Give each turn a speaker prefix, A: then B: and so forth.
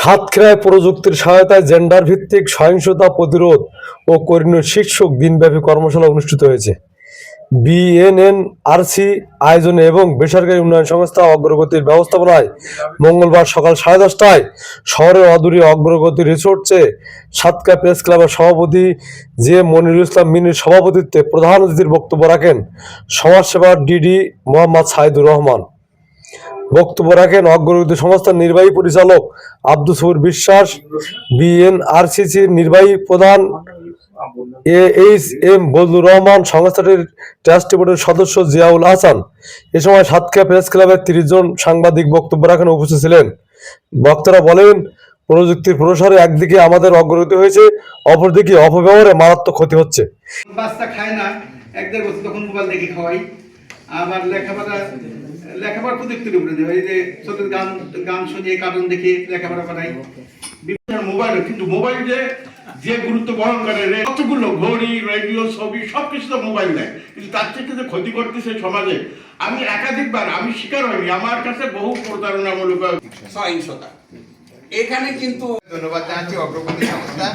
A: সাতক্ষীরায় প্রযুক্তির সহায়তায় জেন্ডার ভিত্তিক সহিংসতা প্রতিরোধ ও কর্মীর শীর্ষক দিনব্যাপী কর্মশালা অনুষ্ঠিত হয়েছে। বিএনএনআরসি আয়োজনে এবং বেসরকারি উন্নয়ন সংস্থা অগ্রগতির ব্যবস্থাপনায় মঙ্গলবার সকাল 10:30টায় শহরের অদূরে অগ্রগতি রিসোর্টে সাতক্ষীরা প্রেস ক্লাবের সভাপতি জে মনিরুল ইসলাম মিনির সভাপতিত্বে প্রধান অতিথির বক্তব্য রাখেন সমাজসেবক ডিডি মোহাম্মদ সাইদুর রহমান। বক্তব্য রাখেন অগ্রগতি সংস্থার নির্বাহী পরিচালক আব্দুল সবুর বিশ্বাস, বিএনআরসিসির নির্বাহী প্রধান এইচ.এম. বজলুর রহমান, সংস্থাটির ট্রাস্টি বোর্ডের সদস্য জিয়াউল হাসান। এ সময় সাতক্ষীরা প্রেস ক্লাবের 30 জন সাংবাদিক বক্তব্য রাখেন উপস্থিত ছিলেন। বক্তারা বলেন, প্রযুক্তির প্রসারে একদিকে আমাদের অগ্রগতি হয়েছে, অপরদিকে অপব্যবহারে মারাত্মক ক্ষতি হচ্ছে।
B: বাচ্চা খায় না, 1-1.5 বছর তখন মোবাইল দেখে খাওয়াই। আবার লেখাপড়া প্রযুক্তির উপরে দেয়, এই যে ছোট গান শুনিয়ে কার্টুন দেখে লেখাপড়া করাই। বিভিন্ন মোবাইল, কিন্তু মোবাইল যে গুরুত্ব বহন করে, কতগুলো ঘড়ি, রেডিও, ছবি সবকিছু তো মোবাইল দেয়, কিন্তু তার থেকে যে ক্ষতি করতেছে সমাজে, আমি একাধিকবার আমি শিকার হইনি। আমার কাছে বহু প্রতারণামূলক সহিংসতা।
C: এখানে কিন্তু ধন্যবাদ জানাচ্ছি অগ্রগতি সংস্থা